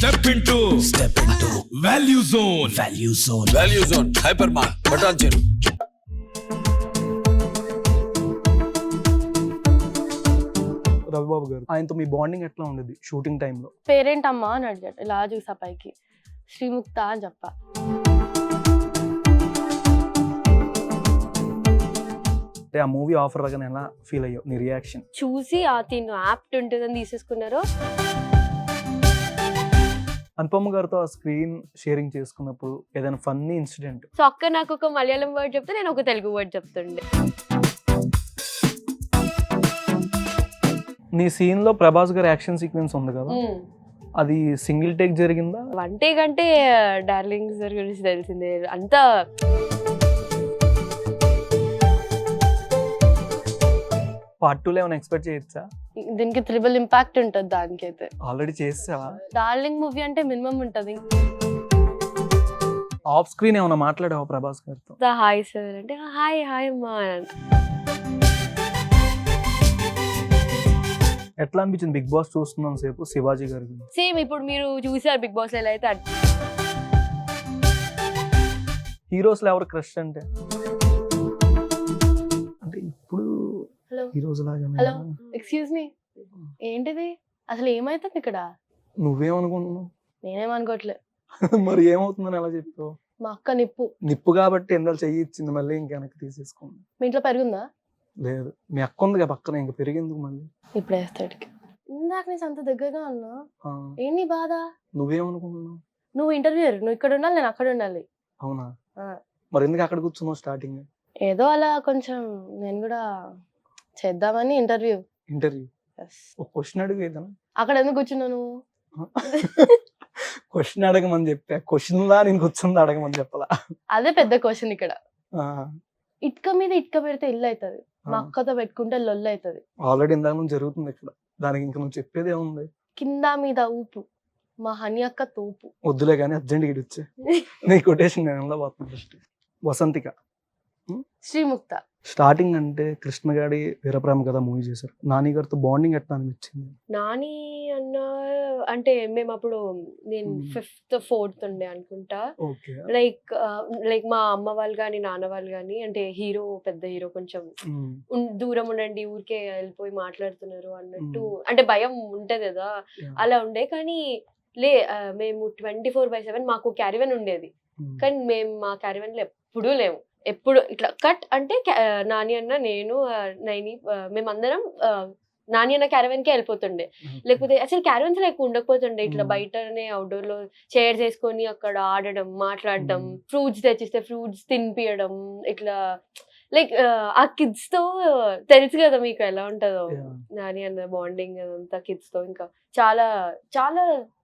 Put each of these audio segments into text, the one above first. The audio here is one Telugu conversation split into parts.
Step into Value Zone. Value Zone. Hypermart. Button. Ravibabu గారు ఆయనతో మీ బాండింగ్ ఎట్లా ఉండేది షూటింగ్ టైంలో? పేరెంట్ అమ్మా అని అడిగాడు. ఇలా చూసా పైకి శ్రీముక్త అని చెప్పా. అంటే ఆ మూవీ ఆఫర్ రాగానే ఎలా ఫీల్ అయ్యావు? నీ రియాక్షన్ చూసి తిను యాప్ట్ ఉంటుందని తీసేసుకున్నారు. అనుపమ గారితో ఆ స్క్రీన్ షేరింగ్ చేసుకున్నప్పుడు ఏదైనా ఫన్నీ ఇన్సిడెంట్? సో అక్క నాకు ఒక మలయాళం వర్డ్ చెప్తే నేను ఒక తెలుగు వర్డ్ చెప్తుండే. నీ సీన్ లో ప్రభాస్ గారి యాక్షన్ సీక్వెన్స్ ఉంది కదా, అది సింగిల్ టేక్ జరిగిందా? వన్ టేక్ అంటే డార్లింగ్స్ గురించి తెలిసిందే. అంతా పార్ట్ 2 లో ఏమైనా ఎక్స్పెక్ట్ చేయొచ్చా? దీనికి త్రిబుల్ ఇంపాక్ట్ ఉంటుంది. దానికైతే ఆల్రెడీ చేసావా? డార్లింగ్ మూవీ అంటే మినిమం ఉంటుంది. ఆఫ్ స్క్రీన్ ఏమైనా మాట్లాడావా ప్రభాస్ గారితో? హాయ్ సార్ అంటే హాయ్ అమ్మా. ఎట్లా అనిపించింది బిగ్ బాస్ చూస్తున్నాం సేపు శివాజీ గారి గురించి? సేమ్ ఇప్పుడు మీరు చూసారు బిగ్ బాస్ ఎలా అయితే హీరోస్ లో ఎవరు క్రష్ అంటే? అంటే ఇప్పుడు హలో హీరోస్ హలో లాగా ఎక్స్క్యూజ్ మీ, ఏంటిది అసలు ఏమైతుంది ఇక్కడ? నువ్వేమనుకుంటున్నావు? నేనేమనుకోవట్లే. మరి ఏమవుతుందని ఎలా చెప్పావు? మా అక్క నిప్పు. నిప్పు కాబట్టి ఎందలు చెయ్యి ఇచ్చింది, మళ్ళీ ఇంక వెనక్కి తీసేసుకోండి. మీ ఇంట్లో పెరుగుందా? లేదు, మీ అక్క ఉంది పక్కన, ఇంక పెరిగేందుకు మళ్ళీ? ఇప్పుడు వేస్తాడు. ఇందాక నీ అంత దగ్గరగా ఉన్నా, ఆ, ఏంటి బాధ? నువ్వేమనుకుంటున్నావు? నువ్వు ఇంటర్వ్యూ, నువ్వు ఇక్కడ ఉండాలి, నేను అక్కడ ఉండాలి. అవునా? ఆ. మరి ఎందుకు అక్కడ కూర్చున్నావు స్టార్టింగ్? ఏదో అలా కొంచెం నేను కూడా చేద్దామని ఇంటర్వ్యూ. ఇంటర్వ్యూ ఒక క్వశ్చన్ అడుగు ఏదైనా. అక్కడ ఎందుకు కూర్చున్నావు నువ్వు? క్వశ్చన్ అడగమని చెప్పా, క్వశ్చన్ లా నేను కూర్చుంది అడగమని చెప్పలా. అదే పెద్ద క్వశ్చన్ ఇక్కడ. ఆ, ఇటుక మీద ఇటుక పెడితే ఇల్లు అవుతుంది, మా అక్కతో పెట్టుకుంటే లొల్లు అవుతుంది. ఆల్రెడీ ఇందాక నుంచి జరుగుతుంది ఇక్కడ, దానికి ఇంకా నువ్వు చెప్పేది ఏముంది? కింద మీద ఊపు, మా హనీ అక్క తోపు. వద్దులే కానీ అర్జెంట్ గిడి వచ్చే నీ కొటేషన్ నేను ఎలా పోతున్నా. ఫస్ట్ వసంతిక, శ్రీముక్త. స్టార్టింగ్ అంటే కృష్ణగాడి వీరప్రేమ కథ మూవీ చేశారు. నాని గారితో బాండింగ్ ఎట్లా అనిపించింది? నాని అన్న అంటే మేము అప్పుడు నేను 5th 4th ఉండే అనుకుంటా. ఓకే. లైక్ మా అమ్మ వాళ్ళు కానీ నాన్న వాళ్ళు కానీ అంటే హీరో పెద్ద హీరో కొంచెం దూరం ఉండండి, ఊరికే వెళ్ళిపోయి మాట్లాడుతున్నారు అన్నట్టు అంటే భయం ఉంటది కదా, అలా ఉండే. కానీ మేము 24/7 మాకు క్యారివన్ ఉండేది, కానీ మేము మా క్యారివన్ లో ఎప్పుడూ లేము. ఎప్పుడు ఇట్లా కట్ అంటే నాని అన్న నేను నైని మేమందరం నాని అన్న క్యారవెన్ కే వెళ్ళిపోతుండే. లేకపోతే అసలు క్యారవెన్స్ ఎక్కువ ఉండకపోతుండే, ఇట్లా బయటనే అవుట్డోర్ లో చైర్ చేసుకొని అక్కడ ఆడడం, మాట్లాడడం, ఫ్రూట్స్ తెచ్చిస్తే ఫ్రూట్స్ తినిపియడం, ఇట్లా లైక్ ఆ కిడ్స్ తో తెలుసు కదా మీకు ఎలా ఉంటుందో నాని అన్న బాండింగ్ అదంతా కిడ్స్ తో. ఇంకా చాలా చాలా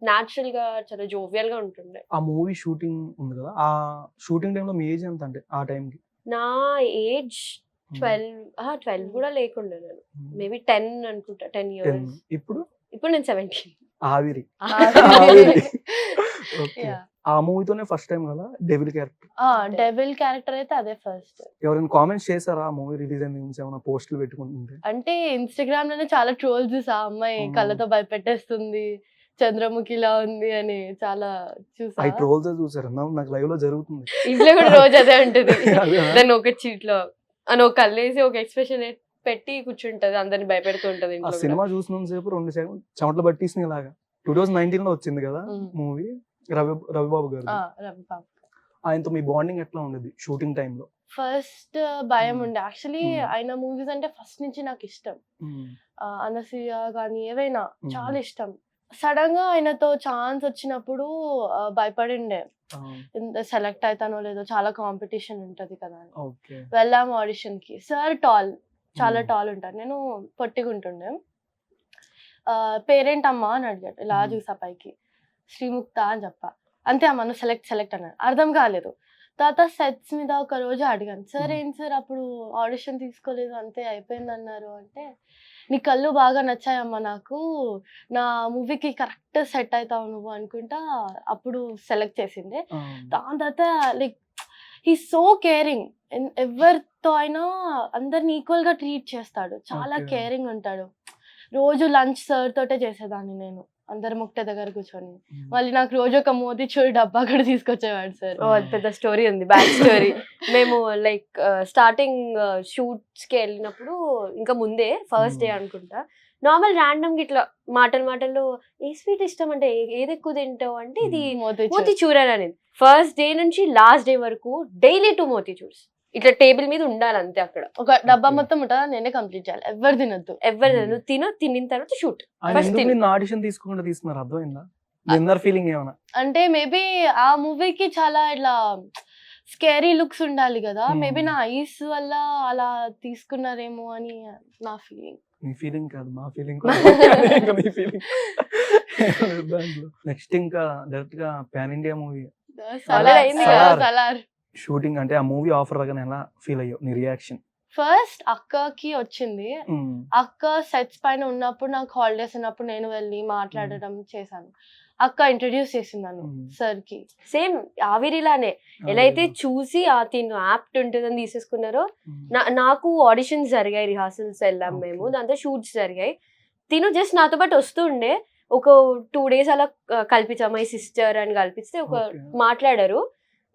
న్యాచురల్ గా చాలా జోవియల్ గా ఉంటుండే. ఆ మూవీ షూటింగ్ ఉంది కదా, ఆ షూటింగ్ టైంలో మీ ఏజ్ ఎంత? అంటే ఆ టైంకి నా ఏజ్ 12 కూడా లేకుండా, నేను మేబీ 10 అనుకుంటా, 10 years. ఇప్పుడు నేను 17. ఆవిరి. ఆ మూవీతోనే ఫస్ట్ టైం కదా డెవిల్ క్యారెక్టర్? డెవిల్ క్యారెక్టర్ అయితే అదే ఫస్ట్. ఎవరైనా కామెంట్స్ చేశారా ఆ మూవీ రిలీజ్ అయిన నుంచి? ఏమైనా పోస్టులు పెట్టుకుంటుంటే? అంటే ఇన్స్టాగ్రామ్ లోనే చాలా ట్రోల్స్ చూసా, అమ్మాయి కళ్ళతో భయపెట్టేస్తుంది, చంద్రముఖిలా ఉంది అని చాలా చూసా. ఆ ట్రోల్స్ చూసారు? నాకు లైవ్ లో జరుగుతుంది, ఇంట్లో కూడా రోజు అదే ఉంటుంది. దాన్ని ఒక చీట్లో అని ఒక కళ్ళేసి ఒక ఎక్స్ప్రెషన్ పెట్టి కూర్చుంటది, అందరిని భయపెడుతూ ఉంటది. ఆ సినిమా చూసినంత సేపు 2 సెకండ్ చెమటలు పట్టేసిన ఇలాగా. 2019 లో వచ్చింది కదా మూవీ, రవిబాబు గారు. ఆయనతో మీ బాండింగ్ ఎట్లా ఉండేది షూటింగ్ టైంలో? ఫస్ట్ భయం ఉండే యాక్చువల్లీ. ఆయన మూవీస్ అంటే ఫస్ట్ నుంచి నాకు ఇష్టం, అనసూయ కానీ ఏవైనా చాలా ఇష్టం. సడన్ గా ఆయనతో ఛాన్స్ వచ్చినప్పుడు భయపడిండే, సెలెక్ట్ అవుతానో లేదో, చాలా కాంపిటీషన్ ఉంటది కదా. వెళ్ళాము ఆడిషన్ కి. సార్ చాలా టాల్ ఉంటారు, నేను పొట్టిగా ఉంటుండే. పేరెంట్ అమ్మా అని అడిగాడు. ఇలా చూసా పైకి శ్రీముక్త అని చెప్పా. అంతే అమ్మ, నువ్వు సెలెక్ట్ అన్నాడు. అర్థం కాలేదు. తర్వాత సెట్స్ మీద ఒక రోజు అడిగాను, సార్ ఏంటి సార్ అప్పుడు ఆడిషన్ తీసుకోలేదు, అంతే అయిపోయింది అన్నారు అంటే, నీ కళ్ళు బాగా నచ్చాయమ్మా నాకు, నా మూవీకి కరెక్ట్ సెట్ అవుతావు నువ్వు అనుకుంటా, అప్పుడు సెలెక్ట్ చేసింది. దాని తర్వాత లైక్ హీ సో కేరింగ్, ఎవరితో అయినా అందరిని ఈక్వల్ గా ట్రీట్ చేస్తాడు, చాలా కేరింగ్ ఉంటాడు. రోజు లంచ్ సార్ తోటే చేసేదాన్ని నేను. అందరం ఒకటే దగ్గర కూర్చొని. మళ్ళీ నాకు రోజు ఒక మోతీచూర్ డబ్బా కూడా తీసుకొచ్చేవాడు సార్. ఓ అది పెద్ద స్టోరీ ఉంది, బ్యాక్ స్టోరీ. మేము లైక్ స్టార్టింగ్ షూట్స్ కి వెళ్ళినప్పుడు ఇంకా ముందే ఫస్ట్ డే అనుకుంటా, నార్మల్ ర్యాండమ్ గా ఇట్లా మాటల్లో ఏ స్వీట్ ఇష్టం అంటే ఏది ఎక్కువ తింటావు అంటే ఇది మోతీచూర్ అని అనేది. ఫస్ట్ డే నుంచి లాస్ట్ డే వరకు డైలీ 2 మోతీచూర్స్ ఇట్లా టేబుల్ మీద ఉండాలి అంతే. అక్కడ ఒక డబ్బా మొత్తం ఉంటుందా, నేనే కంప్లీట్ చేయాలి, ఎవరు తినొద్దు. ఎవరు తినిన తర్వాత షూట్. ఆడిషన్ తీసుకోకుండా తీసుకున్నారు, అర్థమైందా? ఇన్నర్ ఫీలింగ్ ఏమన్నా అంటే మేబీ ఆ మూవీకి చాలా ఇట్లా స్కేరీ లుక్స్ ఉండాలి కదా, మేబీ నా ఐస్ వల్ల అలా తీసుకున్నారేమో అని నా ఫీలింగ్. మీ ఫీలింగ్ కాదు, మా ఫీలింగ్. మీ ఫీలింగ్. నెక్స్ట్ ఇంకా డైరెక్ట్ గా pan India movie Salaar shooting అంటే ఆ మూవీ ఆఫర్ రాగానే ఎలా ఫీల్ అయ్యో, నీ రియాక్షన్? ఫస్ట్ అక్కకి వచ్చింది, అక్క సెట్స్ పైన ఉన్నప్పుడు నాకు హాలిడేస్ ఉన్నప్పుడు నేను వెళ్ళి మాట్లాడడం చేశాను. అక్క ఇంట్రడ్యూస్ చేసింది నన్ను సార్ కి. సేమ్ ఆవిరిలానే ఎలా అయితే చూసి తిను యాప్ట్ ఉంటుందని తీసేసుకున్నారో, నాకు ఆడిషన్స్ జరిగాయి, రిహార్సల్స్ వెళ్ళాం మేము, దాంతో షూట్స్ జరిగాయి. తిను జస్ట్ నాతో పాటు వస్తూ ఉండే, ఒక 2 days అలా కల్పించాం, మై సిస్టర్ అని కల్పిస్తే ఒక మాట్లాడారు.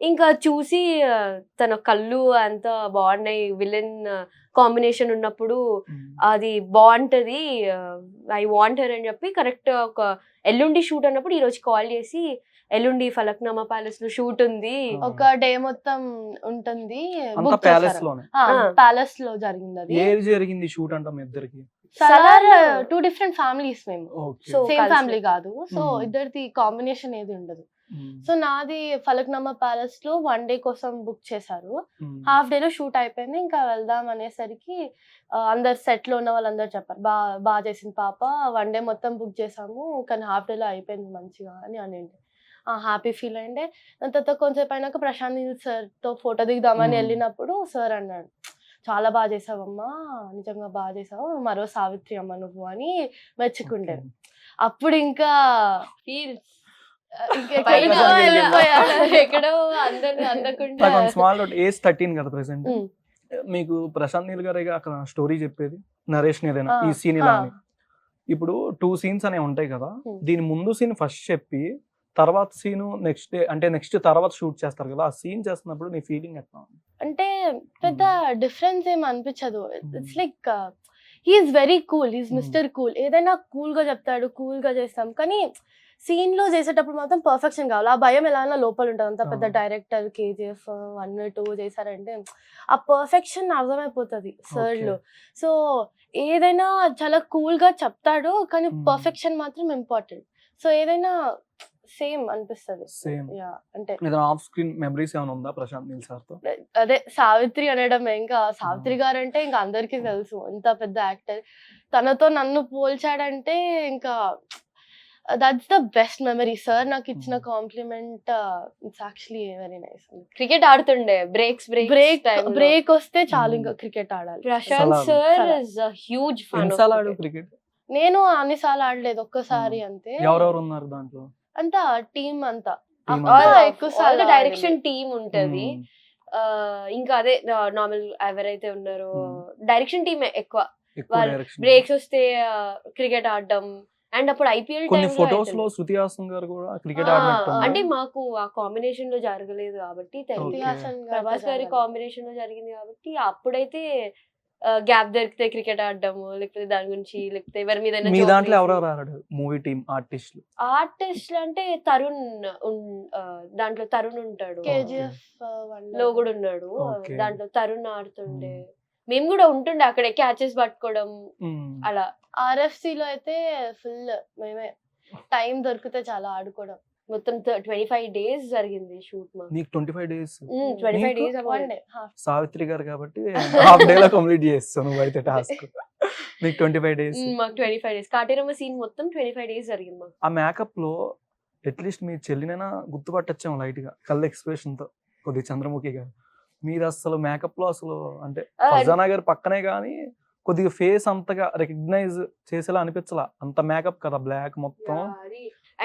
ఇంకా చూసి తన కళ్ళు అంతా బాగున్నాయి, విలన్ కాంబినేషన్ ఉన్నప్పుడు అది బాగుంటది, ఐ వాంట్ హర్ అని చెప్పి కరెక్ట్ ఒక ఎల్లుండి షూట్ అన్నప్పుడు ఈ రోజు కాల్ చేసి ఎల్లుండి ఫలక్నామా ప్యాలెస్ లో షూట్ ఉంది, ఒక డే మొత్తం ఉంటుంది, ప్యాలెస్ లో జరిగింది. అది ఏది జరిగింది షూట్ అంటాం ఇద్దరికి? సలార్ 2 different ఫ్యామిలీస్, మేము సేమ్ ఫ్యామిలీ కాదు, సో ఇద్దరిది కాంబినేషన్ ఏది ఉండదు. సో నాది ఫలక్నామా ప్యాలెస్ లో 1 day కోసం బుక్ చేశారు, హాఫ్ డే లో షూట్ అయిపోయింది. ఇంకా వెళ్దాం అనేసరికి అందరు సెట్ లో ఉన్న వాళ్ళందరూ చెప్పారు, బాగా చేసింది పాప, 1 day మొత్తం బుక్ చేసాము కానీ హాఫ్ డే లో అయిపోయింది మంచిగా అని అనిండి. Happy feel అయిండే. దాని తర్వాత కొంచెంసేపు అయినాక ప్రశాంత్ నీల్ సార్ తో ఫోటో దిగుదామని వెళ్ళినప్పుడు సార్ అన్నాడు, చాలా బాగా చేసావమ్మా, నిజంగా బాగా చేసావు, మరో సావిత్రి అమ్మ నువ్వు అని మెచ్చుకుంటారు. అప్పుడు ఇంకా ఫీల్స్ ఎక్కడో అందకుండా. స్మాల్ ఏజ్ 13 కదా ప్రెసెంట్. మీకు ప్రశాంత్ నీల్ గారే అక్కడ స్టోరీ చెప్పేది, నరేష్ ఏదైనా ఈ సీన్ ఇలా అని. ఇప్పుడు 2 scenes అనేవి ఉంటాయి కదా, దీని ముందు సీన్ ఫస్ట్ చెప్పి తర్వాత సీన్ నెక్స్ట్ డే అంటే నెక్స్ట్ తర్వాత షూట్ చేస్తారు కదా, ఆ సీన్ చేస్తున్నప్పుడు నీ ఫీలింగ్ ఎట్లా? అంటే పెద్ద డిఫరెన్స్ ఏం అనిపించదు. It's like he's very cool, he's mister cool. ఏదైనా కూల్ గా చెప్తాడు, కూల్ గా చేస్తాం. కానీ సీన్ లో చేసేటప్పుడు మాత్రం పర్ఫెక్షన్ కావాలి. ఆ భయం ఎలా లోపల ఉంటుంది. అంత పెద్ద డైరెక్టర్ KGF 1, 2 చేశారంటే ఆ పర్ఫెక్షన్ అర్థమైపోతుంది సార్ లో. సో ఏదైనా చాలా కూల్ గా చెప్తాడు, కానీ పర్ఫెక్షన్ మాత్రం ఇంపార్టెంట్. సో ఏదైనా సేమ్ అనిపిస్తుంది. అంటే ఆఫ్ స్క్రీన్ మెమరీస్ ఏమైనా ఉందా ప్రశాంత్ నీల్ సార్ తో? అదే సావిత్రి అనడం, ఇంకా సావిత్రి గారు అంటే ఇంకా అందరికీ తెలుసు, ఎంత పెద్ద యాక్టర్. తనతో నన్ను పోల్చాడంటే ఇంకా that's the best memory. Sir నాకు ఇచ్చిన compliment it's actually very nice. Cricket ఆడుతుండే, బ్రేక్ వస్తే చాలు ఇంకా క్రికెట్ ఆడాలి. Prashant sir is a huge fan of cricket. నేను అన్నిసార్లు ఆడలేదు, ఒక్కసారి అంతే. ఎవరెవరు ఉన్నారు దాంట్లో? అంతా టీమ్ అంతా ఎక్కువ డైరెక్షన్ టీమ్ ఉంటది. ఇంకా అదే నార్మల్ ఎవరైతే ఉన్నారో డైరెక్షన్ టీమ్ ఎక్కువ. బ్రేక్స్ వస్తే క్రికెట్ ఆడడం. అండ్ అప్పుడు IPL ఫోటోస్ లో శృతి హాసన్ గారు కూడా క్రికెట్ ఆడినట్టు. అంటే మాకు ఆ కాంబినేషన్ లో జరగలేదు కాబట్టి, ప్రభాస్ గారి కాంబినేషన్ లో జరిగింది కాబట్టి అప్పుడైతే గ్యాప్ దొరికితే క్రికెట్ ఆడడము, లేకపోతే దాని గురించి, లేకపోతే ఎవరి మీద. మీ దాంట్లో ఎవరెవరు ఆడారు మూవీ టీమ్ ఆర్టిస్టులు అంటే తరుణ్, దాంట్లో తరుణ్ ఉంటాడు, KGF లో కూడా ఉన్నాడు, దాంట్లో తరుణ్ ఆడుతుండే. మేము కూడా ఉంటుండే అక్కడే క్యాచెస్ పట్టుకోవడం అలా. RFC లో అయితే ఫుల్ మేమే, టైం దొరికితే చాలా ఆడుకోవడం. మొత్తం 25 days జరిగింది షూట్. నీకు 25 days? 25 days. 1 day సావిత్రి గారు కాబట్టి హాఫ్ డే లో కంప్లీట్ చేస్తాను నువ్వైతే టాస్క్. నీకు 25 days. మాకు 25 days. కాటేరమ్మ సీన్ మొత్తం 25 days జరిగింది మాకు. ఆ మేకప్ లో అట్లీస్ట్ మీ చెల్లినైనా గుర్తుపట్టచ్చాము లైట్ గా, కళ్ళ ఎక్స్ప్రెషన్ తో కొద్దిగా చంద్రముఖి గారు. మీరు అసలు మేకప్ లో అసలు అంటే ఫర్జానా గారు పక్కనే గానీ కొద్దిగా ఫేస్ అంతగా రికగ్నైజ్ చేసేలా అనిపించలా, అంత మేకప్ కదా, బ్లాక్ మొత్తం.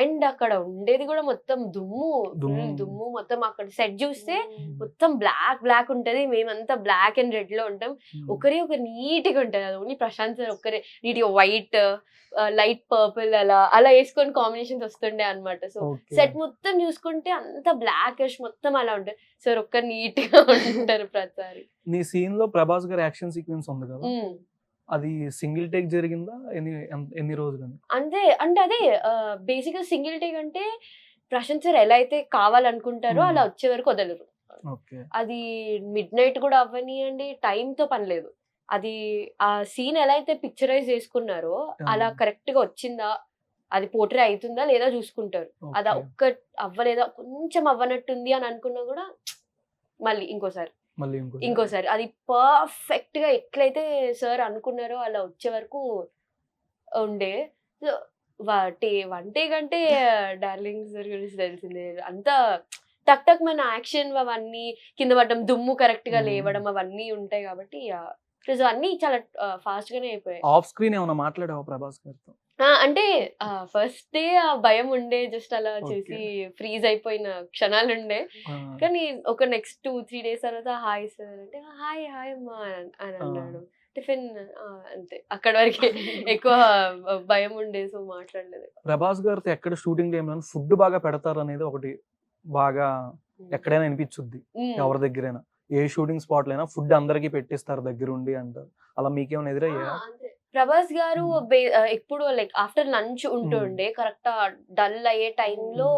అండ్ అక్కడ ఉండేది కూడా మొత్తం దుమ్ము దుమ్ము. దుమ్ము మొత్తం. అక్కడ సెట్ చూస్తే మొత్తం బ్లాక్ ఉంటది, మేమంతా బ్లాక్ అండ్ రెడ్ లో ఉంటాం. ఒకరే ఒక నీట్ గా ఉంటది, అది ఓన్లీ ప్రశాంత్ సార్ ఒక్కరే నీట్ గా వైట్ లైట్ పర్పుల్ అలా వేసుకొని కాంబినేషన్స్ వస్తుండే అన్నమాట. సో సెట్ మొత్తం చూసుకుంటే అంత బ్లాక్ మొత్తం అలా ఉంటుంది. సార్ ఒక్క నీట్ గా ఉంటారు ప్రతిసారి. నీ సీన్ లో ప్రభాస్ గారి యాక్షన్ సీక్వెన్స్ ఉంది కదా, అది సింగిల్ టేక్ జరిగిందా ఎన్ని రోజులు? అంటే అదే బేసిక్ గా సింగిల్ టేక్ అంటే ప్రశాంత్ సార్ ఎలా అయితే కావాలనుకుంటారో అలా వచ్చే వరకు వదలరు. అది మిడ్ నైట్ కూడా అవ్వనియండి, టైం తో పని లేదు. అది ఆ సీన్ ఎలా అయితే పిక్చరైజ్ చేసుకున్నారో అలా కరెక్ట్ గా వచ్చిందా, అది పోర్ట్రే అవుతుందా లేదా చూసుకుంటారు. అది ఒక్క అవ్వలేదా, కొంచెం అవ్వనట్టుంది అని అనుకున్నా కూడా మళ్ళీ ఇంకోసారి అది పర్ఫెక్ట్ గా ఎట్లయితే సార్ అనుకున్నారో అలా వచ్చే వరకు ఉండే. వన్ టేక్ అంటే డార్లింగ్ సార్ గురించి తెలిసిందే, అంతా టక్ మన యాక్షన్ అవన్నీ కింద పడడం, దుమ్ము కరెక్ట్ గా లేవడం అవన్నీ ఉంటాయి కాబట్టి అన్ని చాలా ఫాస్ట్ గానే అయిపోయాయి. ఆఫ్ స్క్రీన్ ఏమైనా మాట్లాడావా ప్రభాస్ గారితో? అంటే ఫస్ట్ డే ఆ భయం ఉండే, జస్ట్ అలా చేసి ఫ్రీజ్ అయిపోయిన క్షణాలు ఉండే. కానీ ఒక నెక్స్ట్ 2-3 days తర్వాత హాయ్ సార్ అంటే హాయ్ అమ్మా అని అన్నాడు. టిఫిన్ అంతే, అక్కడ వరకు ఎక్కువ భయం ఉండే, సో మాట్లాడలేదు. ప్రభాస్ గారితో ఎక్కడ షూటింగ్ టైంలో ఫుడ్ బాగా పెడతారు అనేది ఒకటి బాగా ఎక్కడైనా అనిపించుద్ది, ఎవరి దగ్గరైనా ఏ షూటింగ్ స్పాట్ లైనా ఫుడ్ అందరికి పెట్టిస్తారు దగ్గరుండి అంటారు. అలా మీకేమైనా ఎదురయ్యా? ప్రభాస్ గారు ఎప్పుడు లైక్ ఆఫ్టర్ లంచ్ ఉంటుండే, కరెక్ట్ డల్ అయ్యే టైంలో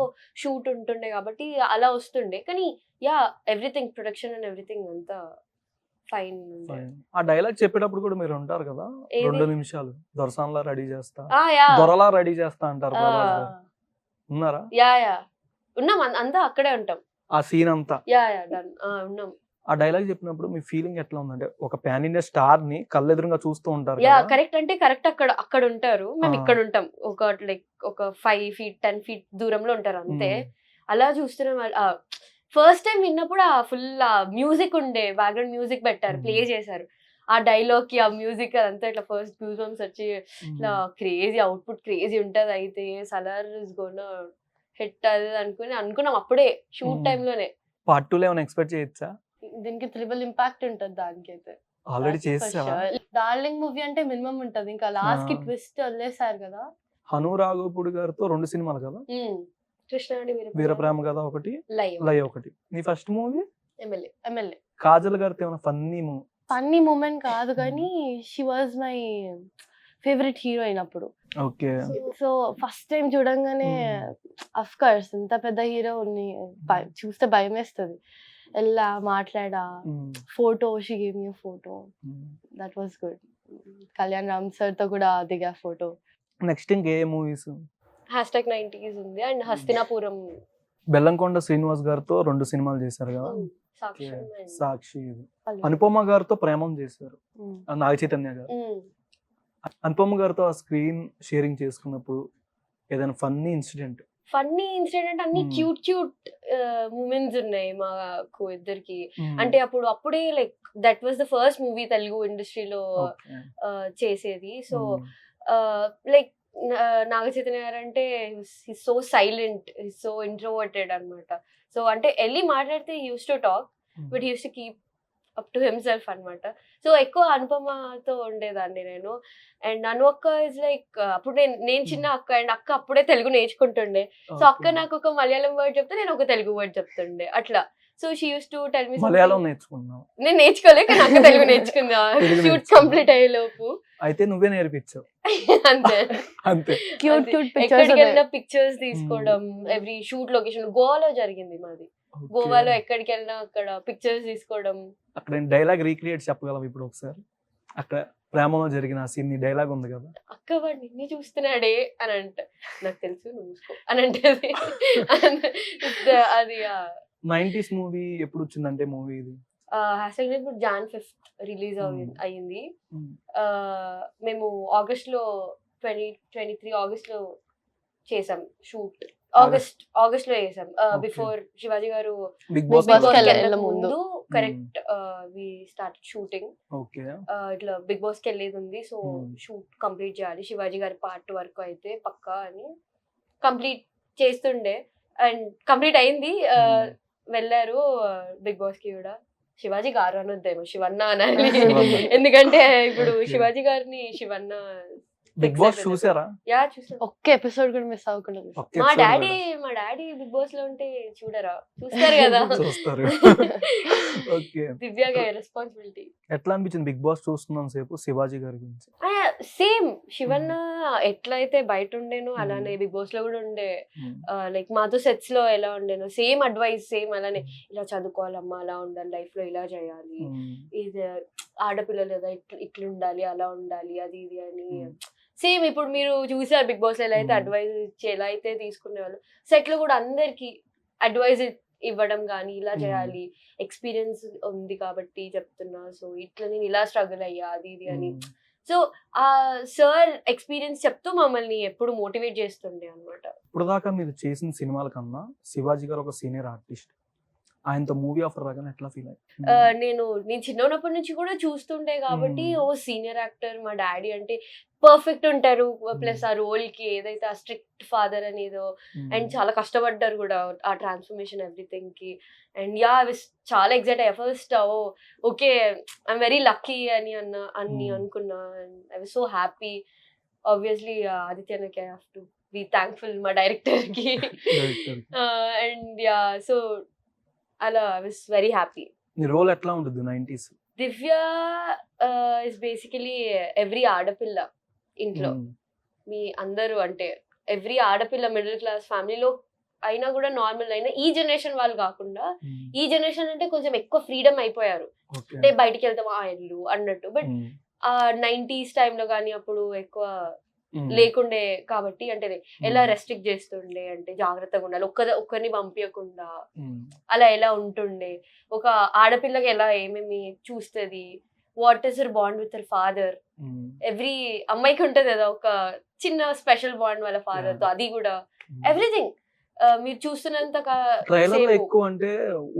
షూట్ ఉంటుండే కాబట్టి అలా వస్తుండే. కానీ ఎవ్రీథింగ్ ప్రొడక్షన్ అండ్ ఎవ్రీథింగ్ అంతా ఫైన్. ఆ డైలాగ్ చెప్పేటప్పుడు కూడా మీరు ఉంటారు కదా, 2 నిమిషాలు దొరసాన్లా రెడీ చేస్తా, దొరలా రెడీ చేస్తా అంటారు ప్రభాస్ గారు, ఉన్నారా? ఉన్నాం, అంతా అక్కడే ఉంటాం. ఆ సీన్ అంతా ఉన్నాం. ఆ డైలాగ్ చెప్పినప్పుడు మీ ఫీలింగ్ ఎట్లా ఉందంటే, ఒక పాన్ ఇండియా స్టార్ ని కళ్ళెదురుగా చూస్తూ ఉంటారు. కరెక్ట్ అంటే కరెక్ట్ అక్కడ ఉంటారు, మేము ఇక్కడ ఉంటాం. ఒక 5 feet 10 feet దూరంలో ఉంటారు అంతే. అలా చూస్తున్నాం. ఫస్ట్ టైం విన్నప్పుడు ఆ ఫుల్ మ్యూజిక్ ఉండే, బ్యాక్గ్రౌండ్ మ్యూజిక్ పెట్టారు, ప్లే చేశారు. ఆ డైలాగ్ కి ఆ మ్యూజిక్ అదంతా ఇట్లా ఫస్ట్ గూస్ బంప్స్ వచ్చి ఇట్లా క్రేజీ అవుట్పుట్ క్రేజీ ఉంటది. అయితే సలార్ ఇస్ గోనా హిట్ అది అనుకున్నాం అప్పుడే షూట్ టైంలోనే. పార్ట్ 2 లో ఏమైనా ఎక్స్పెక్ట్ చేయొచ్చా? దీనికి ట్రిపుల్ ఇంపాక్ట్ ఉంటది దానికైతే. ఆల్రెడీ చేసావా? డార్లింగ్ మూవీ అంటే మినిమం ఉంటది, ఇంకా లాస్ట్ కి ట్విస్ట్ వదిలేసారు కదా. హను రాఘవపూడి గారితో 2 సినిమాలు కదా, కృష్ణ వీరప్రేమ కదా ఒకటి, లై ఒకటి. నీ ఫస్ట్ మూవీ ఎమ్మెల్యే. కాజల్ గారితో ఏమైనా ఫన్నీ మూమెంట్ కాదు కానీ she was my favourite heroine అప్పుడు. ఓకే. సో ఫస్ట్ టైం చూడంగానే అఫ్ కోర్స్ ఇంత పెద్ద హీరోని చూస్తే భయం వేస్తుంది. ఎలా మాట్లాడా, photo she gave me photo, that was good. Kalyan Ram sir తో కూడా దిగా ఫోటో. నెక్స్ట్ ఇంకే మూవీస్? #90s ఉంది అండ్ హస్తినాపురం. బెల్లంకొండ శ్రీనివాస్ గారితో 2 సినిమాలు చేశారు కదా, సాక్షి. అనుపమ గారితో ప్రేమం చేశారు, నాగ చైతన్య గారు. అనుపమ గారితో ఆ స్క్రీన్ షేరింగ్ చేసుకున్నప్పుడు ఏదైనా ఫన్నీ ఇన్సిడెంట్ అన్ని క్యూట్ మూమెంట్స్ ఉన్నాయి మాకు ఇద్దరికి. అంటే అప్పుడే like that was the first movie Telugu ఇండస్ట్రీలో చేసేది. సో లైక్ నాగ చైతన్య గారు అంటే సో సైలెంట్, సో ఇంట్రోవర్టెడ్ అన్నమాట. సో అంటే వెళ్ళి మాట్లాడితే he use to talk but he use to keep up to himself అన్నమాట. సో ఎక్కువ అనుపమతో ఉండేదాన్ని నేను. అండ్ అక్క ఇస్ లైక్ అప్పుడు నేను చిన్న అక్క, అండ్ అక్క అప్పుడే తెలుగు నేర్చుకుంటుండే. సో అక్క నాకు ఒక మలయాళం వర్డ్ చెప్తే నేను ఒక తెలుగు వర్డ్ చెప్తుండే అట్లా. So she use to tell me. Malayalam నేర్చుకున్నావు? నేను నేర్చుకోలేక నాకు తెలుగు నేర్చుకుందా షూట్ కంప్లీట్ అయ్యే లోపు. అయితే నువ్వే నేర్పించావు అంతే. ఎక్కడికి వెళ్ళినా పిక్చర్స్ తీసుకోవడం, ఎవ్రీ షూట్ లొకేషన్ గోవాలో జరిగింది మాది. గోవాలో ఎక్కడికి వెళ్ళినా అక్కడ పిక్చర్స్ తీసుకోవడం. అక్కడ డైలాగ్ రీక్రియేట్ చెప్పగలం ఇప్పుడు ఒకసారి? అక్కడ ప్రేమలో జరిగిన సీన్ డైలాగ్ ఉంది కదా, అక్క వాడు నిన్నే చూస్తున్నాడే అని అంటే నాకు తెలుసు నువ్వు చూసుకో అని అంటది. అది 90s మూవీ ఎప్పుడు వచ్చిందంటే మూవీ ఇది ఇప్పుడు Jan 5th రిలీజ్ అయ్యింది. మేము ఆగస్ట్ లో 2023 ఆగస్ట్ లో చేసాం షూట్. ఆగస్ట్ లో చేసాం, before Shivaji garu Bigg Boss ముందు. Correct, we start shooting. ఇట్లా బిగ్ బాస్ కి వెళ్ళేది ఉంది, సో షూట్ కంప్లీట్ చేయాలి శివాజీ గారి పార్ట్ వరకు అయితే పక్కా అని కంప్లీట్ చేస్తుండే అండ్ కంప్లీట్ అయింది. వెళ్ళారు బిగ్ బాస్ కి కూడా. శివాజీ గారు అనొద్దేమో, శివన్న అనాలి. ఎందుకంటే ఇప్పుడు శివాజీ గారిని శివన్న. బిగ్ బాస్ చూసారా? యా చూసాను. ఒక్క ఎపిసోడ్ కూడా మిస్ అవ్వకుండా చూసాను. మా డాడీ బిగ్ బాస్ లో ఉంటే చూడరా? చూస్తారు కదా. చూస్తారు. ఓకే. దివ్యాగా రెస్పాన్సిబిలిటీ. ఎట్లా అనిపించింది బిగ్ బాస్ చూస్తున్నాం సేపు శివాజీ గారి గురించి? సేమ్ శివన్న ఎట్లయితే బయట ఉండేనో అలానే బిగ్ బాస్ లో కూడా ఉండే. లైక్ మాతో సెట్స్ లో ఎలా ఉండేనో సేమ్ అడ్వైస్, సేమ్ అలానే ఇలా చదువుకోవాలమ్మా, అలా ఉండాలి, లైఫ్ లో ఇలా చేయాలి, ఇది ఆడపిల్లలు కదా ఇట్లా ఉండాలి, అలా ఉండాలి, అది ఇది అని. సేమ్ ఇప్పుడు మీరు చూసారు బిగ్ బాస్ లో ఎలా అయితే అడ్వైజ్ ఇచ్చి ఎలా అయితే తీసుకునే వాళ్ళు, సెట్ లో కూడా అందరికి అడ్వైజ్ ఇవ్వడం కానీ, ఇలా చేయాలి, ఎక్స్పీరియన్స్ ఉంది కాబట్టి చెప్తున్నా, సో ఇట్లా నేను ఇలా స్ట్రగుల్ అయ్యా, అది ఇది అని. సో ఆ సార్ ఎక్స్పీరియన్స్ చెప్తూ మమ్మల్ని ఎప్పుడు మోటివేట్ చేస్తుండే అనమాట. ఇప్పుడు దాకా మీరు చేసిన సినిమాల కన్నా శివాజీ గారు ఒక సీనియర్ ఆర్టిస్ట్, ఆయనతో మూవీ ఆఫర్ రాగానే ఎట్లా ఫీల్ అయ్యి? నేను చిన్నప్పటి నుంచి కూడా చూస్తుండే కాబట్టి ఓ సీనియర్ యాక్టర్ మా డాడీ అంటే పర్ఫెక్ట్ ఉంటారు. ప్లస్ ఆ రోల్ కి ఏదైతే ఆ స్ట్రిక్ట్ ఫాదర్ అనేదో, అండ్ చాలా కష్టపడ్డారు కూడా ఆ ట్రాన్స్ఫర్మేషన్ ఎవ్రీథింగ్ కి. అండ్ యా చాలా ఎగ్జైట్ అయ్యా first. Okay I'm very lucky అని అనుకున్నా. And I was so happy. Obviously ఆదిత్యనకి I have to be thankful మా డైరెక్టర్ కి. అండ్ యా సో అలా ఐ వాజ్ వెరీ హ్యాపీ. నీ రోల్ ఎట్లా ఉంటుంది 90s? Divya is basically every ఆడపిల్ల ఇంట్లో. మీ అందరూ అంటే ఎవ్రీ ఆడపిల్ల మిడిల్ క్లాస్ ఫ్యామిలీలో అయినా కూడా, నార్మల్ అయినా, ఈ జనరేషన్ వాళ్ళు కాకుండా, ఈ జనరేషన్ అంటే కొంచెం ఎక్కువ ఫ్రీడమ్ అయిపోయారు. అంటే బయటికి వెళ్తాం ఆ ఇల్లు అన్నట్టు. బట్ ఆ 90s టైంలో కానీ అప్పుడు ఎక్కువ లేకుండే కాబట్టి, అంటే ఎలా రెస్ట్రిక్ట్ చేస్తుండే అంటే జాగ్రత్తగా ఉండాలి, ఒక్కరిని పంపించకుండా, అలా ఎలా ఉంటుండే, ఒక ఆడపిల్లకి ఎలా ఏమేమి చూస్తుంది, what is her bond with her father. Every అమ్మాయికి ఉంటది కదా ఒక చిన్న స్పెషల్ బాండ్ వాళ్ళ ఫాదర్ తో, అది కూడా ఎవ్రీథింగ్ మీరు చూస్తున్నంత. ట్రైలర్ ఎక్కువ అంటే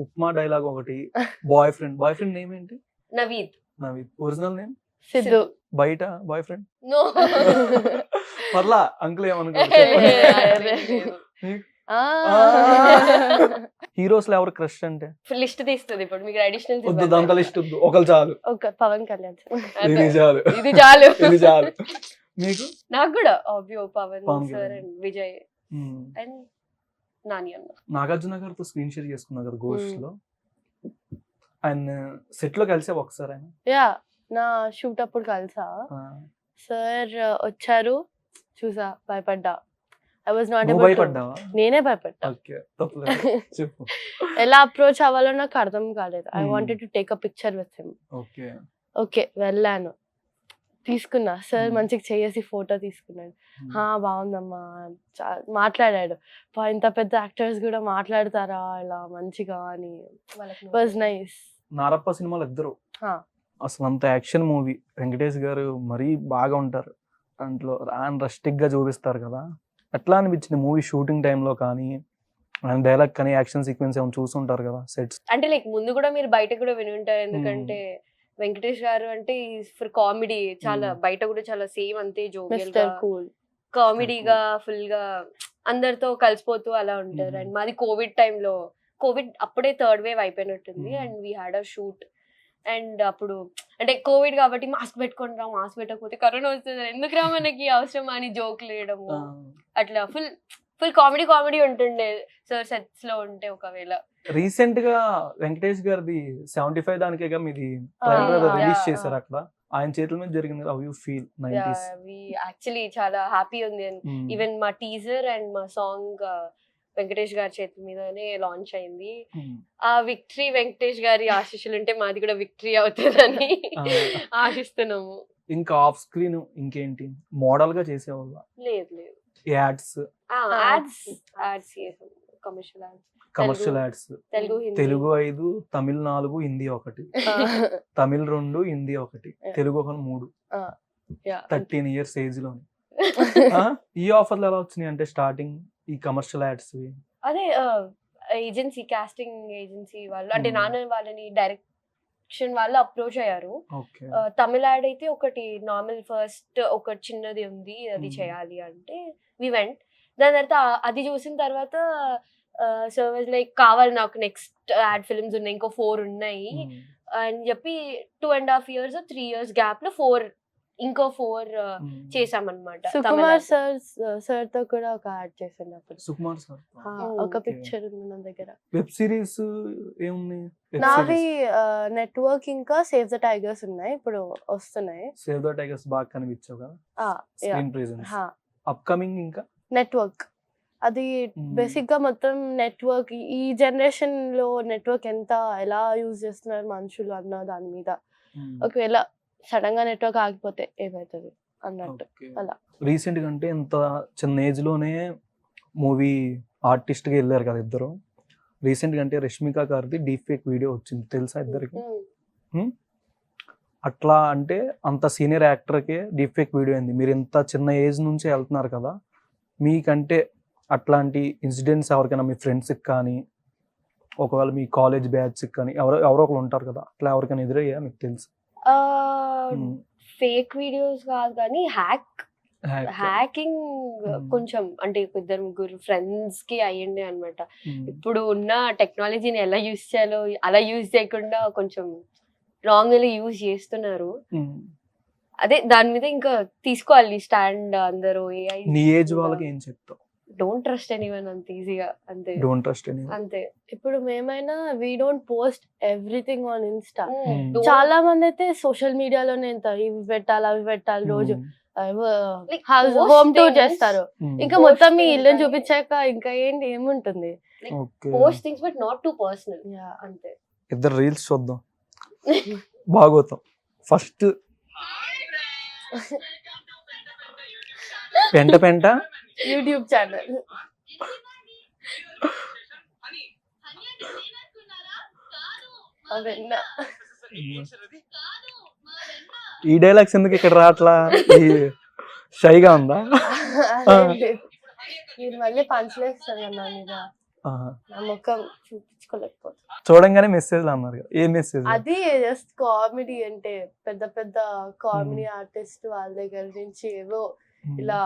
ఉప్మా డైలాగ్ ఒకటి, బాయ్ ఫ్రెండ్ నేమ్ ఏంటి? నవీద్. Original name Siddhu. బయట బాయ్ ఫ్రెండ్ నో పర్లా అంకుల్ ఏమనుకో. హీరోస్ లో ఎవరు క్రష్ అంటే? లిస్ట్ తీస్తుంది ఇప్పుడు మీకు. అడిషనల్ వద్దు, దాంతో లిస్ట్ వద్దు, ఒకరు చాలు. ఒక పవన్ కళ్యాణ్. ఇది చాలు, ఇది చాలు, ఇది చాలు. మీకు? నాకు కూడా ఆబ్వియో Pawan Pawan sir and Vijay and Nani అన్న. నాగార్జున గారితో స్క్రీన్ షేర్ చేసుకున్నా కదా గోస్ట్ లో, ఆయన సెట్ లో కలిసే ఒకసారి ఆయన. యా నా షూట్ అప్పుడు కలిసా. సార్ వచ్చారు, చూసా, భయపడ్డా. I was not able to. భయపడ్డావా? నేనే భయపడ్డా. ఓకే, తప్పలేదు, చెప్పు. ఎలా అప్రోచ్ అవ్వాలో నాకు అర్థం కాలేదు. I wanted to take a picture with him. Okay okay వెళ్ళాను, తీసుకున్నా. సార్ మంచిగా చేసి ఫోటో తీసుకున్నాడు. బాగుందమ్మా, మాట్లాడాడు. ఇంత పెద్ద యాక్టర్స్ కూడా మాట్లాడతారా ఇలా మంచిగా అని. Was nice. నారప్ప సినిమాలు ఇద్దరు అసలు అంత యాక్షన్ మూవీ. వెంకటేష్ గారు మరీ బాగా ఉంటారు దాంట్లో, రస్టిక్ గా చూపిస్తారు కదా. ఎట్లా అనిపించింది మూవీ షూటింగ్ టైంలో కానీ, డైలాగ్ కానీ, యాక్షన్ సీక్వెన్స్ ఏమైనా చూస్తుంటారు కదా సెట్స్? అంటే లైక్ ముందు కూడా మీరు బయట కూడా విని ఉంటారు, ఎందుకంటే వెంకటేష్ గారు అంటే ఫర్ కామెడీ చాలా, బయట కూడా చాలా సేమ్ అంతే జోవియల్ గా, కామెడీగా ఫుల్ గా అందరితో కలిసిపోతూ అలా ఉంటారు. అండ్ మాది కోవిడ్ టైంలో, కోవిడ్ అప్పుడే థర్డ్ వేవ్ అయిపోయినట్టుంది. And we had a shoot. And అప్పుడు అంటే కోవిడ్ కాబట్టి మాస్క్ పెట్టుకొని రా, మాస్క్ పెట్టకపోతే కరోనా వస్తుంది, ఎందుకు రా మనకి అవసరం అని జోక్లు వేయడము, అట్లా ఫుల్ కామెడీ ఉంటుండే సార్ సెట్స్ లో ఉంటే. ఒకవేళ రీసెంట్ గా వెంకటేష్ గారిది 75 దానికేగా మీది రిలీజ్ చేశారు అక్కడ, ఆయన చేతుల మీద జరిగింది. How you feel? 90s actually చాలా హ్యాపీ ఉంది. ఈవెన్ మా టీజర్ అండ్ మా సాంగ్ వెంకటేష్ గారి చేతుల మీదనే లాంచ్ అయింది. ఆ విక్టరీ వెంకటేష్ గారి ఆశీస్సులు ఉంటే మాది కూడా విక్టరీ అవుతుందని ఆశిస్తున్నాము. ఇంకా ఆఫ్ స్క్రీన్ ఇంకేంటి మోడల్ గా చేసేవాళ్ళ? లేదు, ads commercial ads. Telugu 5, Tamil 4, Hindi 1, Tamil 2, Hindi 1, Telugu 3. 13 years age లో. ఈ ఆఫర్లు ఎలా వచ్చినాయి అంటే స్టార్టింగ్ ఈ కమర్షియల్ యాడ్స్? అదే ఏజెన్సీ, కాస్టింగ్ ఏజెన్సీ వాళ్ళు, అంటే నాన్న వాళ్ళని డైరెక్షన్ వాళ్ళు అప్రోచ్ అయ్యారు. తమిళ యాడ్ అయితే ఒకటి నార్మల్ ఫస్ట్ ఒక చిన్నది ఉంది, అది చేయాలి అంటే వి వెంట్. దాని తర్వాత అది చూసిన తర్వాత సో వాజ్ లైక్ కావాలి నాకు నెక్స్ట్ యాడ్ ఫిల్మ్స్ ఉన్నాయి, ఇంకో 4 ఉన్నాయి అని చెప్పి 2.5 years 3 years గ్యాప్ లో 4 చేసామన్నమాట. సుకుమార్ సార్ తో కూడా ఒక యాడ్ చేసాను అప్పుడు. సుకుమార్ సార్ ఒక పిక్చర్ ఉంది నా దగ్గర. వెబ్ సిరీస్ ఏముంది? నావి నెట్వర్క్ ఇంకా సేవ్ ద టైగర్స్ ఉన్నాయి, ఇప్పుడు వస్తున్నాయి. సేవ్ ద టైగర్స్ బాగా కనిపించావు కదా స్క్రీన్ ప్రెజెన్స్. అప్కమింగ్ ఇంకా నెట్వర్క్ అది బేసిక్ గా మొత్తం నెట్వర్క్, ఈ జనరేషన్ లో నెట్వర్క్ ఎలా యూజ్ చేస్తున్నారు మనుషులు అన్న దాని మీద. ఒకవేళ సడన్ గా నెట్వర్క్ ఆగిపోతే ఏమవుతుంది అన్నట్టు. అలా రీసెంట్ గా అంటే ఇంత చిన్న ఏజ్ లోనే మూవీ ఆర్టిస్ట్ గా వెళ్ళారు కదా ఇద్దరు. రీసెంట్ గా అంటే రష్మిక గారిది డీప్ ఫేక్ వీడియో వచ్చింది తెలుసా ఇద్దరికి? అట్లా అంటే అంత సీనియర్ యాక్టర్ కి డీప్ ఫేక్ వీడియో అయింది. మీరు ఇంత చిన్న ఏజ్ నుంచి వెళ్తున్నారు కదా, మీకంటే అట్లాంటి ఇన్సిడెంట్స్ ఎవరికైనా మీ ఫ్రెండ్స్కి కానీ ఒకవేళ మీ కాలేజ్ బ్యాచ్కి కానీ ఎవరో ఒకరు ఉంటారు కదా, అట్లా ఎవరికైనా ఎదురయ్యా మీకు తెలుసు? ఫేక్ వీడియోస్ కాదు కానీ హ్యాకింగ్ కొంచెం అంటే 2-3 ఫ్రెండ్స్ కి అయ్యిండే అనమాట. ఇప్పుడు ఉన్న టెక్నాలజీని ఎలా యూజ్ చేయాలో అలా యూజ్ చేయకుండా కొంచెం రాంగ్ గా యూజ్ చేస్తున్నారు. అదే దాని మీద ఇంకా తీసుకోవాలి స్టాండ్ అందరూ. నీ ఏజ్ వాళ్ళకి ఏం చెప్తావు? డోంట్ ట్రస్ట్ ఎనీవన్ అంత ఈజీగా. అంతే, డోంట్ ట్రస్ట్ ఎనీవన్. అంతే. ఇప్పుడు మేమైనా we don't post everything on Insta. చాలా మంది అయితే సోషల్ మీడియాలోనే ఇవి పెట్టాలి అవి పెట్టాలి రోజు హోమ్ టూర్ చేస్తారు. ఇంకా మొత్తం మీ ఇల్లు చూపించాక ఇంకా ఏముంటుంది? Post things but not to personal. అంతే. ఇద్దరు రీల్స్ చూద్దాం బాగోతాం. ఫస్ట్ పెంట యూట్యూబ్ ఛానల్. ఈ డైలాగ్స్ ఎందుకు ఇక్కడ రాట్లా? షైగా ఉందా? మీరు మళ్ళీ పంచలేస్తారు కదా మీద నా ముఖం చూపించుకోలేకపోతే. చూడంగానే మెసేజ్ అన్నారు. ఏ మెసేజ్? అది జస్ట్ కామెడీ, అంటే పెద్ద పెద్ద కామెడీ ఆర్టిస్ట్ వాళ్ళ దగ్గర నుంచి ఏవో ఇలా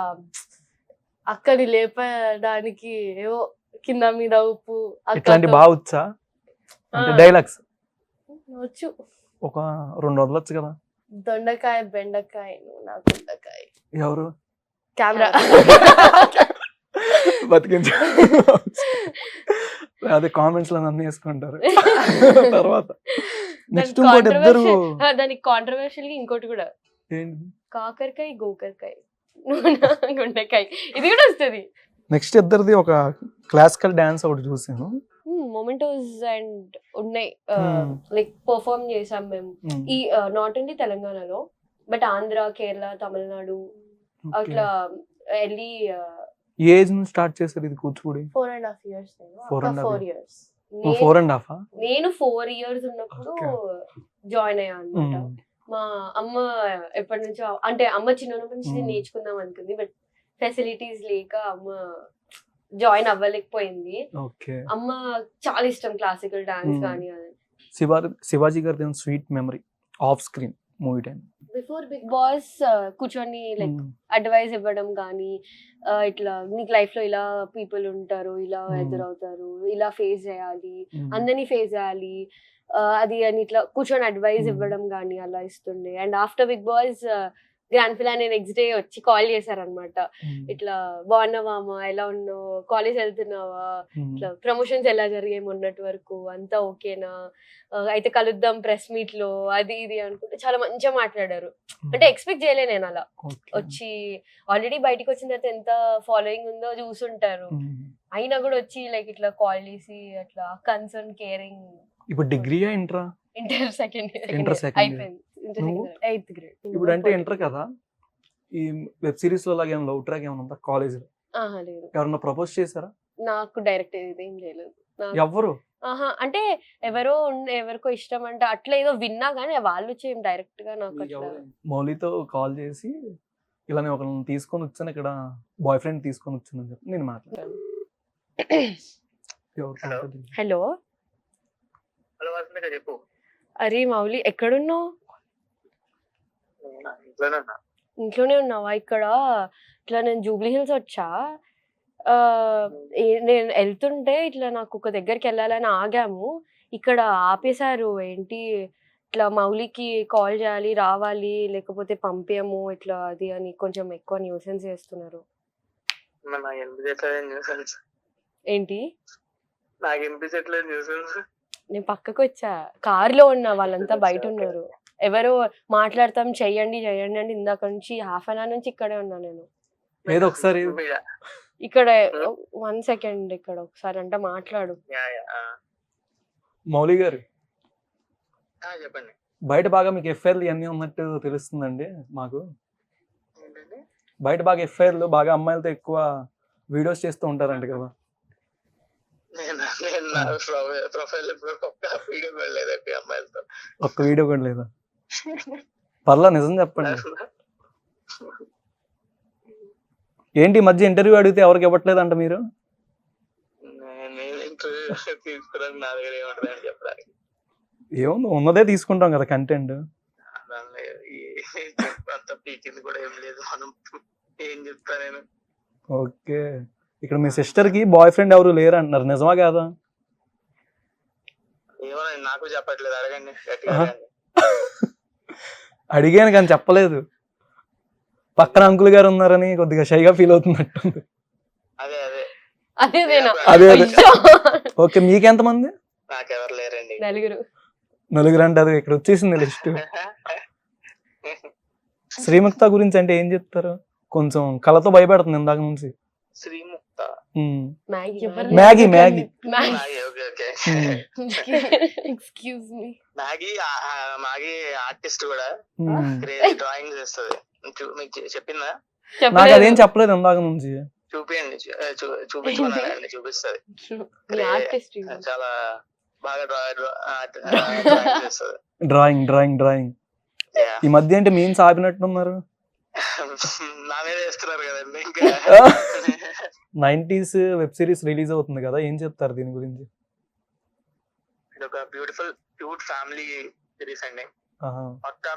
అక్కడి లేపడానికి ఏవో కింద మీద ఉప్పు ఇట్లాంటి బాగుచ్చా అంటే డైలాగ్స్ వచ్చు. ఒక 2 వదలొచ్చు కదా. దొండకాయ బెండకాయ నా దొండకాయ. ఎవరు? కెమెరా బతికించు. అదే కామెంట్స్ లో నన్ను వేసుకుంటారు తర్వాత. నెక్స్ట్ ఇంకోటి ఇద్దరు దానికి కాంట్రవర్షియల్ గా ఇంకోటి కూడా, కాకరకాయ గోకరకాయ గుండెకాయ, ఇది కూడా వస్తుంది. నెక్స్ట్ ఇద్దరిది ఒక క్లాసికల్ డాన్స్ ఒకటి చూసాను. మొమెంటోస్ అండ్ ఉన్నాయి, లైక్ పర్ఫార్మ్ చేసాం మేము. ఈ నాట్ ఓన్లీ తెలంగాణలో బట్ ఆంధ్ర, కేరళ, తమిళనాడు అట్లా వెళ్ళి. ఏజ్ నుంచి స్టార్ట్ చేశారు ఇది కూచిపూడి? 4.5 years. 4 years. 4.5? నేను 4 years ఉన్నప్పుడు జాయిన్ అయ్యా అనమాట. మా అమ్మ ఎప్పటి నుంచో, అంటే అమ్మ చిన్నప్పటి నుంచి నేర్చుకుందాం అనుకుంది బట్ ఫెసిలిటీస్ లేక అమ్మ జాయిన్ అవ్వలేకపోయింది. అమ్మ చాలా ఇష్టం క్లాసికల్ డాన్స్ కానీ. శివాజీ గారి sweet memory off screen movie time before Bigg Boss కూర్చొని లైక్ అడ్వైస్ ఇవ్వడం కానీ, ఇట్లా నీకు లైఫ్ లో ఇలా పీపుల్ ఉంటారు, ఇలా ఎదురవుతారు, ఇలా ఫేస్ చేయాలి, అందరినీ ఫేస్ చేయాలి అది అని ఇట్లా కూర్చొని అడ్వైస్ ఇవ్వడం కానీ అలా ఇస్తుండే. And after Bigg Boss grand finale next day వచ్చి కాల్ చేశారనమాట. ఇట్లా బాగున్నావా అమ్మా, ఎలా ఉన్నావు, కాలేజ్ వెళ్తున్నావా, ఇట్లా ప్రమోషన్స్ ఎలా జరిగాయి మొన్నటి వరకు, అంతా ఓకేనా, అయితే కలుద్దాం ప్రెస్ మీట్ లో, అది ఇది అనుకుంటే చాలా మంచిగా మాట్లాడారు. అంటే ఎక్స్పెక్ట్ చేయలే నేను అలా వచ్చి. ఆల్రెడీ బయటకు వచ్చిన తర్వాత ఎంత ఫాలోయింగ్ ఉందో చూసుంటారు, అయినా కూడా వచ్చి లైక్ ఇట్లా కాల్ చేసి అట్లా కన్సర్న్, కేరింగ్. ఇప్పుడు డిగ్రీయా ఇంటరా? ఇంటర్ సెకండ్ ఇయర్ అయిపోయింది. 8th grade. ఇప్పుడు అంటే ఇంటర్ కదా, ఈ వెబ్ సిరీస్ లో లాగా లవ్ ట్రాక్ ఏమైనా ఉందా కాలేజ్ లో? లేదు. ఎవరన్నా ప్రపోజ్ చేశారా? నాకు డైరెక్ట్ ఏం చేయలేదు. ఎవరు? అంటే ఎవరికో ఇష్టం అంటే అట్లా ఏదో విన్నా కానీ వాళ్ళు వచ్చి డైరెక్ట్ గా నాకు అట్లా. మౌలితో కాల్ చేసి ఇలా నేను ఒకరిని తీసుకొని వచ్చాను, ఇక్కడ బాయ్ ఫ్రెండ్ తీసుకొని వచ్చాను చెప్పి నేను మాట్లాడాను. హలో చెప్పు. అరే మౌలి ఎక్కడున్నావు? ఇంట్లోనే ఉన్నావా? ఇక్కడ ఇట్లా నేను జూబ్లీ హిల్స్ వచ్చా, నేను వెళ్తుంటే ఇట్లా నాకు ఒక దగ్గరికి వెళ్ళాలని ఆగాము, ఇక్కడ ఆపేశారు. ఏంటి ఇట్లా మౌలికి కాల్ చేయాలి, రావాలి, లేకపోతే పంపించము ఇట్లా అది అని కొంచెం ఎక్కువ న్యూసెన్స్ చేస్తున్నారు. ఏంటి నాకు వినిపించట్లేదు న్యూసెన్స్. నేను పక్కకు వచ్చా, కార్లో ఉన్నా, వాళ్ళంతా బయట ఉన్నారు. ఎవరో మాట్లాడతాం చెయ్యండి చెయ్యండి అంటే ఇందాక నుంచి హాఫ్ అన్ అవర్ నుంచి ఇక్కడే ఉన్నా నేను. ఏదో ఒకసారి ఇక్కడ 1 సెకండ్ ఇక్కడ ఒకసారి అంటే మాట్లాడు. మౌలి గారు చెప్పండి. బయట బాగా మీకు ఎఫ్ఐఆర్లు ఇవన్నీ ఉన్నట్టు తెలుస్తుందండి మాకు. బయట బాగా ఎఫ్ఐఆర్లు బాగా అమ్మాయిలతో ఎక్కువ వీడియోస్ చేస్తూ ఉంటారంట కదా. ఒక్క వీడియో కూడా లేదా? పర్లా నిజం చెప్పండి. ఏంటి ఈ మధ్య ఇంటర్వ్యూ అడిగితే ఎవరికి ఇవ్వట్లేదంట మీరు? ఏముంది, ఉన్నదే తీసుకుంటాం కదా కంటెంట్. ఓకే, ఇక్కడ మీ సిస్టర్ కి బాయ్ ఫ్రెండ్ ఎవరు లేరు అంటున్నారు, నిజమా కాదా? నాకు చెప్పట్లేదు, అడగండి. అడిగాను కానీ చెప్పలేదు. పక్కన అంకుల్ గారు ఉన్నారని కొద్దిగా షైగా ఫీల్ అవుతున్నట్టుంది. అదే అదే అదే అదే. ఓకే, మీకెంతమంది? నాకెవరు లేరండి. నలుగురు అంటే అది ఇక్కడ వచ్చేసింది లిస్ట్. శ్రీముక్త గురించి అంటే ఏం చెప్తారు? కొంచెం కళతో భయపెడుతుంది ఇందాక నుంచి. Srimukta Maggi excuse me. Maggi artist కూడా డ్రాయింగ్ చేస్తుంది. మీకు చెప్పిందా? నాకు అదేం చెప్పలేదు ఇందాక నుంచి. చూపియండి, చూపించుకున్నానండి, చూపిస్తుంది. చాలా బాగా డ్రాయింగ్ చేస్తుంది. డ్రాయింగ్ ఈ మధ్య అంటే మీన్స్ ఆపినట్టున్నారు. నా మీద వేస్తున్నారు కదండి. ఇంకా 90s వెబ్ సిరీస్ రిలీజ్ అవుతుంది కదా, ఏం చెప్తారు దీని గురించి? ఇది ఒక క్యూట్ ఫ్యామిలీ సిరీస్ అండి. పక్కా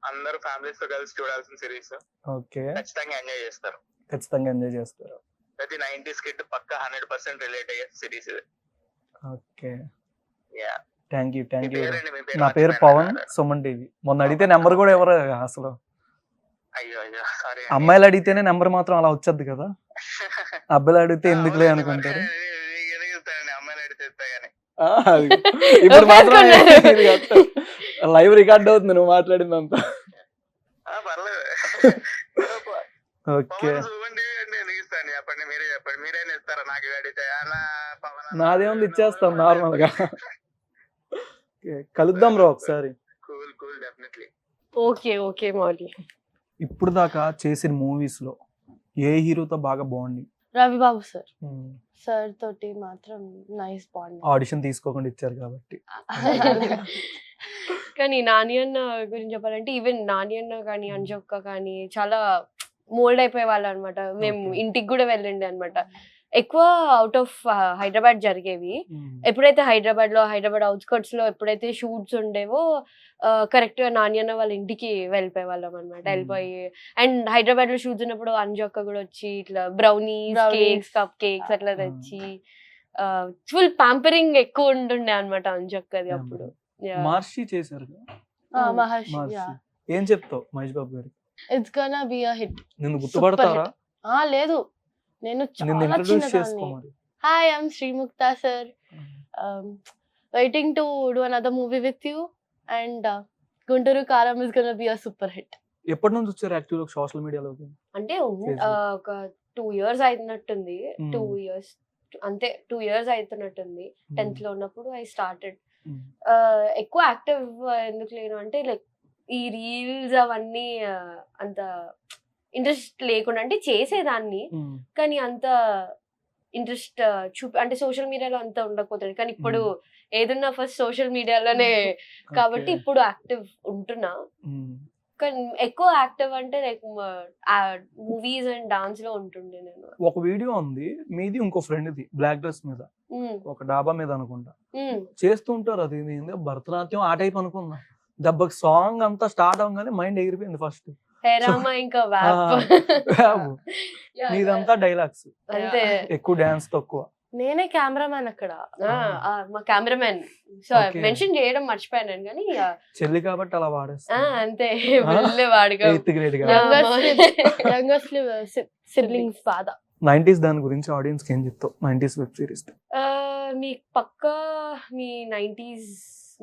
అందరూ ఫ్యామిలీస్ తో కలిసి చూడాల్సిన సిరీస్. ఓకే, ఖచ్చితంగా ఎంజాయ్ చేస్తారు. ప్రతి 90s కిడ్ పక్కా 100% రిలేట్ అయ్యే సిరీస్ ఇది. Okay, yeah, thank you. నా పేరు పవన్, సుమన్ టీవీ. మొన్న అడిగితే నెంబర్ కూడా ఎవరు అసలు. అయ్యో సారీ. అమ్మాయిలు అడిగితేనే నెంబర్ మాత్రం అలా వచ్చేది కదా, అబ్బాయిలు అడిగితే ఎందుకులే అనుకుంటారు. అమ్మాయిలు అడిగితే ఇప్పుడు మాత్రం లైవ్ రికార్డ్ అవుతుంది నువ్వు మాట్లాడిందంతా. పర్లేదు. ఓకే, చెప్పండి, మీరే చెప్పండి. మీరైనా ఇస్తారా నాకు అడిగితే? నాదేముంది, ఇచ్చేస్తాం నార్మల్ గా. కలుద్దాం రో ఒకసారి. Cool definitely. ఓకే మౌలి. ఇప్పుడు దాకా చేసిన మూవీస్ లో ఏ హీరోతో బాగా బాగుంది? రవిబాబు సార్ తోటి మాత్రం నైస్ బాండ్. ఆడిషన్ తీసుకోకుండా ఇచ్చారు కాబట్టి. కానీ నాని అన్న గురించి చెప్పాలంటే ఈవెన్ నాని అన్న కానీ అంజక్క కానీ చాలా మోల్డ్ అయిపోయే వాళ్ళు అనమాట. మేము ఇంటికి కూడా వెళ్ళండి అనమాట. ఎక్కువ అవుట్ ఆఫ్ హైదరాబాద్ జరిగేవి. ఎప్పుడైతే హైదరాబాద్ అవుట్స్కర్ట్స్ లో ఎప్పుడైతే షూట్స్ ఉండేవో కరెక్ట్ గా నాని అన్న వాళ్ళ ఇంటికి వెళ్ళిపోయే వాళ్ళం అనమాట. వెళ్ళిపోయి అండ్ హైదరాబాద్ లో షూట్స్ ఉన్నప్పుడు అంజక్క కూడా వచ్చి ఇట్లా బ్రౌనీస్, కేక్స్, కప్ కేక్స్ అట్లా తెచ్చి ఫుల్ ప్యాంపరింగ్ ఎక్కువ ఉంటుండే అనమాట అంజక్కది అప్పుడు. మహర్షి చేశారు. ఏం చెప్తావు మహేష్ బాబు గారికి? It's gonna be a hit. నిన్ను గుర్తుపడతారా? లేదు, నేను చాలా చిన్నదాన్ని. Hi, I'm Srimukta sir, waiting to do another movie with you and Guntur Kaaram is gonna be a super hit. ఎప్పటి నుంచి వచ్చారు యాక్టివ్ సోషల్ మీడియాలోకి? అంటే ఒక 2 years అయినట్టుంది. 2 years అంతే, 2 years అవుతున్నట్టుంది. 10th లో ఉన్నప్పుడు ఐ స్టార్టెడ్. ఎక్కువ యాక్టివ్ ఎందుకు లేను అంటే లైక్ ఈ రీల్స్ అవన్నీ అంత ఇంట్రెస్ట్ లేకుండా, అంటే చేసేదాన్ని కానీ అంత ఇంట్రెస్ట్ అంటే సోషల్ మీడియాలో అంత ఉండకపోతుంది. కానీ ఇప్పుడు ఏదన్నా ఫస్ట్ సోషల్ మీడియాలోనే కాబట్టి ఇప్పుడు యాక్టివ్ ఉంటున్నా. కానీ ఎక్కువ యాక్టివ్ అంటే లైక్ మూవీస్ అండ్ డాన్స్ లో ఉంటుండే నేను. ఒక వీడియో ఉంది మీది ఇంకో ఫ్రెండ్ది బ్లాక్ డ్రెస్ మీద ఒక డాబా మీద అనుకుంటా చేస్తూ ఉంటారు. అది భరతనాట్యం ఆ టైప్ అనుకున్నా. దెబ్బకి సాంగ్ అంతా స్టార్ట్ అవగానే మైండ్ ఎగిరిపోయింది. ఫస్ట్ హే రామ ఇంకా వ్యాప్ మీదంతా డైలాగ్స్, అంతే. ఎక్కువ డాన్స్ తక్కువ. నేనే కెమెరామ్యాన్ అక్కడ. మా కెమెరామెన్ సో Okay. మెన్షన్ చేయడం మర్చిపోయాను కానీ చెల్లి కాబట్టి అలా వాడేస్తా. అంతే వెళ్ళే వాడుగా 8th grade గా. యంగెస్ట్ సిబ్లింగ్స్ బాధ. 90s దాని గురించి ఆడియన్స్ కి ఏం చెప్తావు? 90s వెబ్ సిరీస్ మీకు పక్కా మీ 90s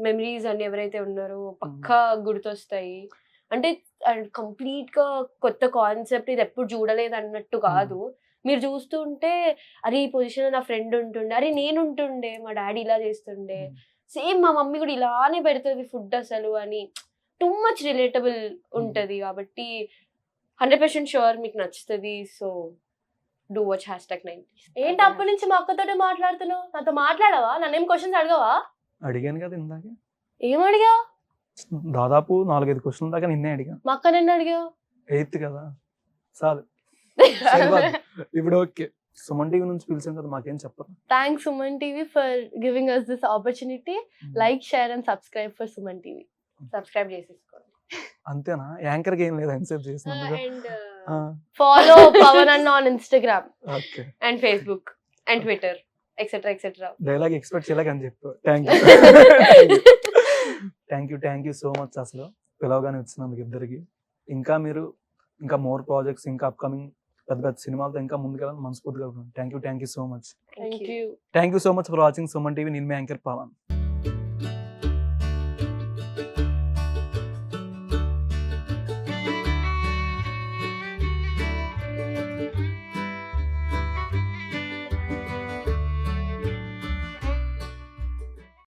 మెమరీస్ అని ఎవరైతే ఉన్నారో పక్కా గుర్తొస్తాయి. అంటే కంప్లీట్ గా కొత్త కాన్సెప్ట్, ఇది ఎప్పుడు చూడలేదు అన్నట్టు కాదు. మీరు చూస్తుంటే అరే ఈ పొజిషన్ లో నా ఫ్రెండ్ ఉంటుండే, అరే నేను ఉంటుండే, మా డాడీ ఇలా చేస్తుండే, సేమ్ మా మమ్మీ కూడా ఇలానే పెడుతుంది ఫుడ్ అసలు అని టూ మచ్ రిలేటబుల్ ఉంటది. కాబట్టి 100% షూర్ మీకు నచ్చుతుంది. So do watch #90s. ఏంటి అప్పటి నుంచి మా అక్కతోటే మాట్లాడుతున్నావు? నాతో మాట్లాడవా? నన్నేం క్వశ్చన్స్ అడగవా? అడిగాను కదా ఇందాక, ఏం అడిగా? దాదాపు 4-5 క్వశ్చన్ల దాకా నిన్నే అడిగాను. మా అక్క నిన్ను అడిగా? 8th కదా చాలు. ఇప్పుడు ఓకే, సుమన్ టీవీ నుంచి పిలిచాం కదా, మాకేం చెప్పరు. Thanks Suman TV for giving us this opportunity. Like, share and subscribe for Suman TV. Subscribe చేసేసుకోండి. అంతేనా? యాంకర్ కి ఏం లేదు ఎన్సేప్ చేసినందుకు. And Follow Pawan Anna on Instagram okay, and Facebook and Twitter etcetera. Dialogue expect చేయలేకని చెప్పు. థ్యాంక్ యూ సో మచ్ అసలు పిలవగానే వచ్చినందుకు ఇద్దరికి. ఇంకా మీరు ఇంకా మోర్ ప్రాజెక్ట్స్, ఇంకా అప్కమింగ్ పెద్ద పెద్ద సినిమాలతో ఇంకా ముందుకెళ్ళాలని మనస్ఫూర్తిగా thank you so much. Thank you. Thank you so much for watching Suman TV. నేను మీ యాంకర్ పవన్.